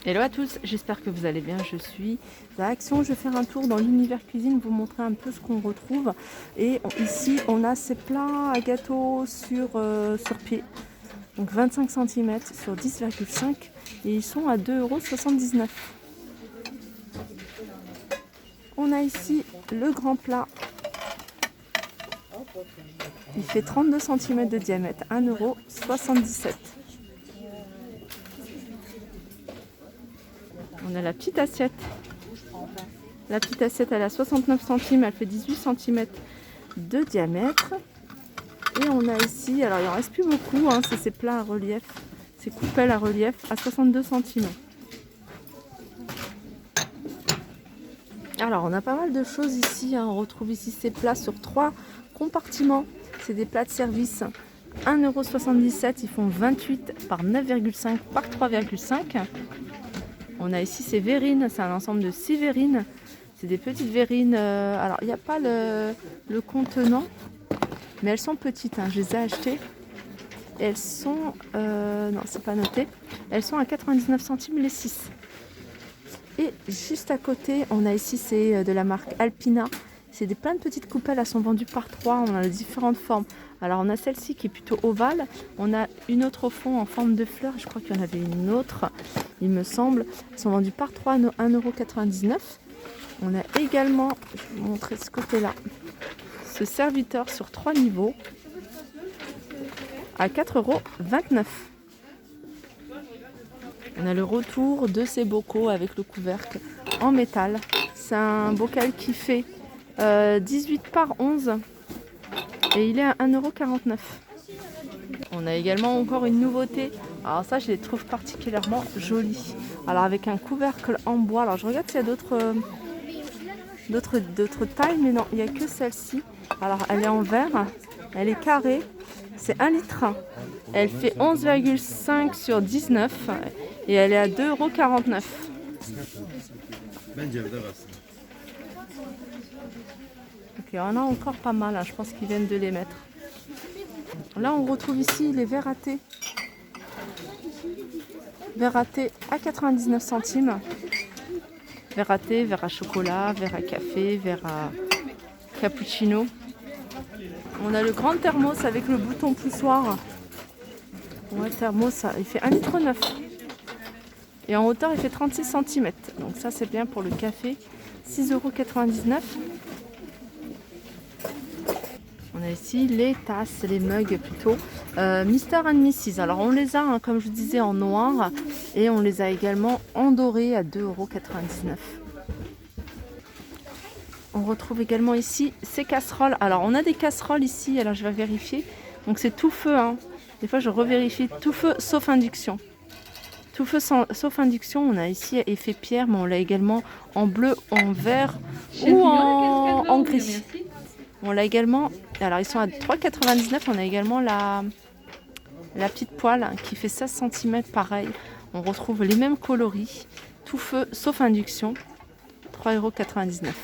Hello à tous, j'espère que vous allez bien. Je suis à Action, je vais faire un tour dans l'univers cuisine, vous montrer un peu ce qu'on retrouve. Et ici, on a ces plats à gâteau sur pied, donc 25 cm sur 10,5 et ils sont à 2,79 €. On a ici le grand plat, il fait 32 cm de diamètre, 1,77 €. On a la petite assiette. La petite assiette, elle a 69 centimes, elle fait 18 cm de diamètre. Et on a ici, alors il n'en reste plus beaucoup, hein, c'est ces plats à relief, ces coupelles à relief à 62 centimes. Alors on a pas mal de choses ici, hein. On retrouve ici ces plats sur 3 compartiments. C'est des plats de service, 1,77 €, ils font 28 par 9,5 par 3,5. On a ici ces verrines, c'est un ensemble de 6 verrines. C'est des petites verrines, alors il n'y a pas le contenant, mais elles sont petites, hein, je les ai achetées. Et elles sont, non c'est pas noté, elles sont à 99 centimes les 6. Et juste à côté, on a ici, c'est de la marque Alpina. C'est plein de petites coupelles, elles sont vendues par 3, on a de différentes formes. Alors on a celle-ci qui est plutôt ovale, on a une autre au fond en forme de fleur, je crois qu'il y en avait une autre, il me semble. Elles sont vendues par 3 à 1,99 €. On a également, je vais vous montrer ce côté-là, ce serviteur sur 3 niveaux à 4,29 €. On a le retour de ces bocaux avec le couvercle en métal. C'est un bocal qui fait 18 par 11 et il est à 1,49 €. On a également encore une nouveauté. Alors ça, je les trouve particulièrement jolies. Alors avec un couvercle en bois. Alors je regarde s'il y a d'autres tailles, mais non, il n'y a que celle-ci. Alors elle est en verre, elle est carrée, c'est 1 litre. Elle fait 11,5 sur 19 et elle est à 2,49 €. Ok, on a encore pas mal, hein, je pense qu'ils viennent de les mettre. Là, on retrouve ici les verres à thé. Verre à thé à 99 centimes. Verre à thé, verre à chocolat, verre à café, verre à cappuccino. On a le grand thermos avec le bouton poussoir. Ouais, le thermos, il fait 1,9 litre. Et en hauteur, il fait 36 cm. Donc ça, c'est bien pour le café. 6,99 €. On a ici les tasses, les mugs plutôt. Mr & Mrs. Alors on les a, hein, comme je vous disais, en noir. Et on les a également en doré à 2,99 €. On retrouve également ici ces casseroles. Alors on a des casseroles ici, alors je vais vérifier. Donc c'est tout feu, hein. Des fois je revérifie, tout feu sauf induction. Tout feu sauf induction, on a ici effet pierre, mais on l'a également en bleu, en vert ou en gris. On l'a également, alors ils sont à 3,99 €, on a également la petite poêle qui fait 16 cm, pareil. On retrouve les mêmes coloris, tout feu sauf induction, 3,99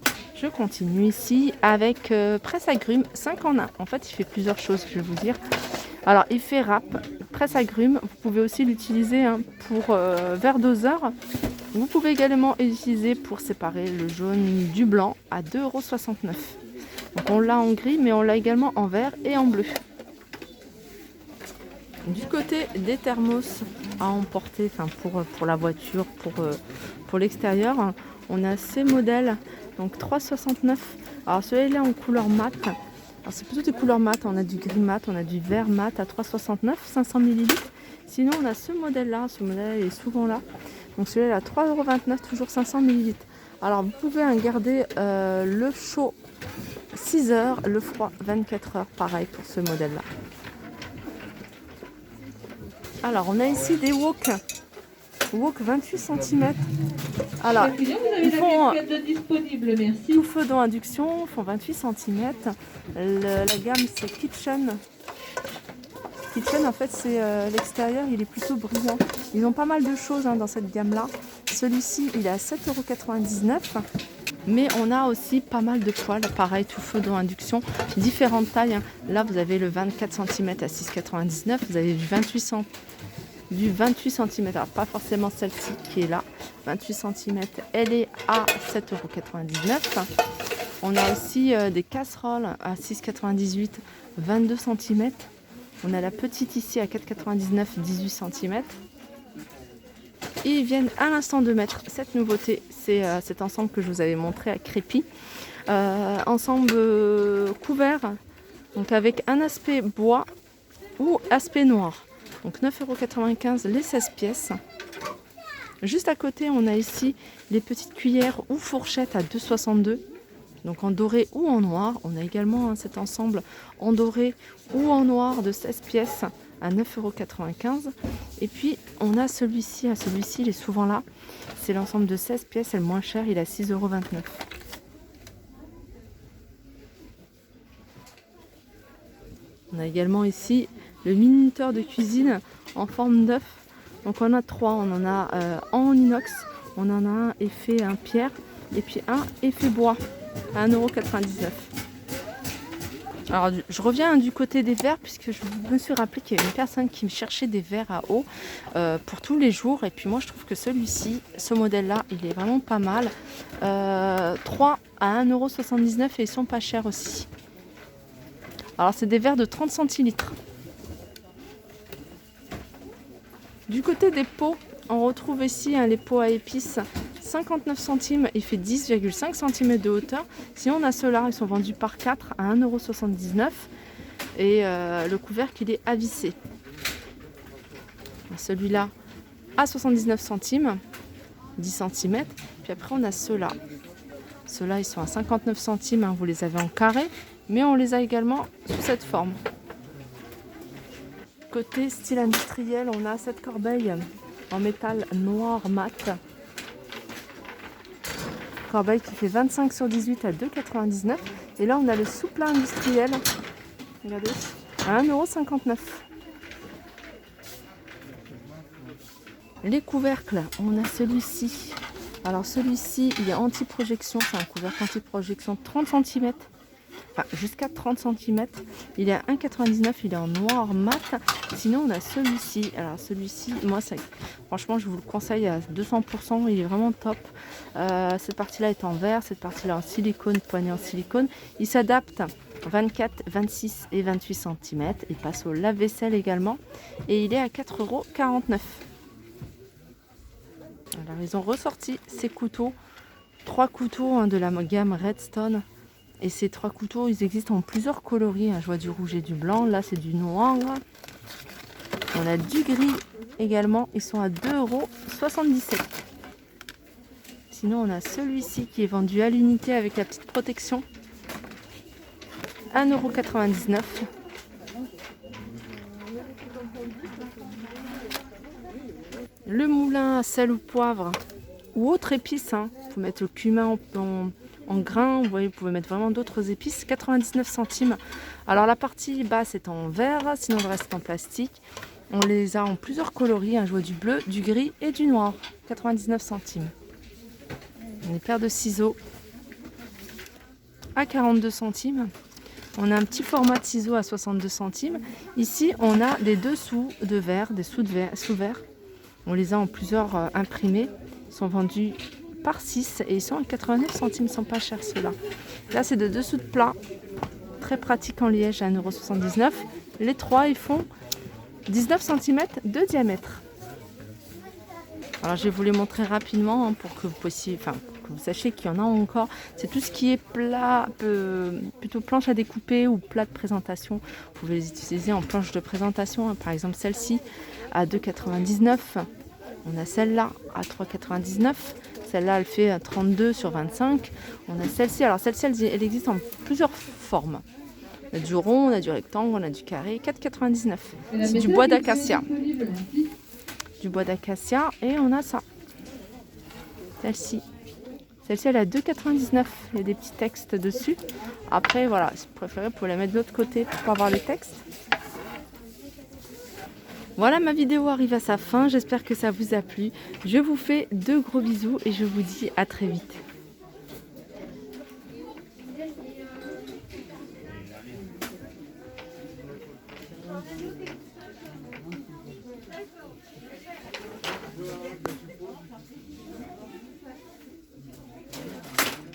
€. Je continue ici avec presse agrumes 5 en 1. En fait, il fait plusieurs choses, je vais vous dire. Alors, il fait râpe, presse agrumes. Vous pouvez aussi l'utiliser, hein, pour verre doseur. Vous pouvez également l'utiliser pour séparer le jaune du blanc à 2,69 €. Donc, on l'a en gris, mais on l'a également en vert et en bleu. Du côté des thermos à emporter, enfin pour la voiture, pour l'extérieur, on a ces modèles. Donc 3,69 €. Alors celui-là en couleur mat. Alors c'est plutôt des couleurs mat. On a du gris mat, on a du vert mat à 3,69 €, 500 ml. Sinon on a ce modèle-là. Ce modèle est souvent là. Donc celui-là à 3,29 €, toujours 500 ml. Alors vous pouvez en garder le chaud 6 heures, le froid 24 heures. Pareil pour ce modèle-là. Alors on a ici des wok. Wok 28 cm. Alors, ils font tout feu dans induction, font 28 cm. La gamme c'est Kitchen. Kitchen, en fait, c'est l'extérieur, il est plutôt brillant. Ils ont pas mal de choses, hein, dans cette gamme-là. Celui-ci, il est à 7,99 €. Mais on a aussi pas mal de poêles, pareil, tout feu dans induction, différentes tailles, hein. Là, vous avez le 24 cm à 6,99 €. Vous avez du 28 cm du 28 cm. Alors pas forcément celle-ci qui est là. 28 cm, elle est à 7,99 €. On a aussi des casseroles à 6,98 €, 22 cm. On a la petite ici à 4,99 €, 18 cm. Et ils viennent à l'instant de mettre cette nouveauté, c'est cet ensemble que je vous avais montré à Crépy. Ensemble couvert, donc avec un aspect bois ou aspect noir. Donc 9,95 € les 16 pièces. Juste à côté, on a ici les petites cuillères ou fourchettes à 2,62 €. Donc en doré ou en noir. On a également cet ensemble en doré ou en noir de 16 pièces à 9,95 €. Et puis on a celui-ci, il est souvent là. C'est l'ensemble de 16 pièces, c'est le moins cher, il est à 6,29 €. On a également ici le minuteur de cuisine en forme d'œuf. Donc on a 3, on en a en inox, on en a un effet pierre et puis un effet bois à 1,99 €. Alors je reviens du côté des verres puisque je me suis rappelé qu'il y avait une personne qui me cherchait des verres à eau pour tous les jours. Et puis moi je trouve que celui-ci, ce modèle-là, il est vraiment pas mal. 3 à 1,79 € et ils sont pas chers aussi. Alors c'est des verres de 30 centilitres. Du côté des pots, on retrouve ici les pots à épices 59 centimes, il fait 10,5 cm de hauteur. Sinon on a ceux-là, ils sont vendus par 4 à 1,79 € et le couvercle il est à visser. Celui-là à 79 centimes, 10 cm. Puis après on a ceux-là. Ceux-là ils sont à 59 centimes, hein, vous les avez en carré, mais on les a également sous cette forme. Côté style industriel, on a cette corbeille en métal noir mat. Corbeille qui fait 25 sur 18 à 2,99 €. Et là on a le sous-plat industriel, regardez, à 1,59 €. Les couvercles, on a celui-ci. Alors celui-ci, il est anti-projection, c'est un couvercle anti-projection de 30 cm. Enfin, jusqu'à 30 cm. Il est à 1,99 €, il est en noir mat. Sinon on a celui-ci. Alors celui-ci, moi franchement je vous le conseille à 200%, il est vraiment top. Cette partie-là est en verre, cette partie-là en silicone, poignée en silicone. Il s'adapte 24, 26 et 28 cm. Il passe au lave-vaisselle également. Et il est à 4,49 €. Alors ils ont ressorti ces couteaux. 3 couteaux de la gamme Redstone. Et ces 3 couteaux, ils existent en plusieurs coloris. Je vois du rouge et du blanc. Là, c'est du noir. On a du gris également. Ils sont à 2,77 €. Sinon, on a celui-ci qui est vendu à l'unité avec la petite protection. 1,99 €. Le moulin à sel ou poivre ou autre épice. Vous pouvez mettre le cumin en grains, vous voyez, vous pouvez mettre vraiment d'autres épices, 99 centimes. Alors la partie basse est en verre, sinon le reste est en plastique. On les a en plusieurs coloris, je vois du bleu, du gris et du noir, 99 centimes. Une paire de ciseaux à 42 centimes. On a un petit format de ciseaux à 62 centimes. Ici, on a des dessous de verre, des sous-verre. On les a en plusieurs imprimés. Ils sont vendus par 6 et ils sont à 89 centimes, ils sont pas chers ceux-là. Là c'est de dessous de plat, très pratique en liège à 1,79 €. Les 3 ils font 19 cm de diamètre. Alors je vais vous les montrer rapidement pour que vous puissiez, que vous sachiez qu'il y en a encore. C'est tout ce qui est plat, plutôt planche à découper ou plat de présentation. Vous pouvez les utiliser en planche de présentation, par exemple celle-ci à 2,99 €. On a celle-là à 3,99 €. Celle-là, elle fait 32 sur 25. On a celle-ci. Alors celle-ci, elle existe en plusieurs formes. On a du rond, on a du rectangle, on a du carré. 4,99 €. C'est du bois d'acacia. Du bois d'acacia. Et on a ça. Celle-ci. Celle-ci, elle est à 2,99 €. Il y a des petits textes dessus. Après, voilà, si vous préférez, vous pouvez la mettre de l'autre côté pour pas voir les textes. Voilà, ma vidéo arrive à sa fin, j'espère que ça vous a plu. Je vous fais de gros bisous et je vous dis à très vite.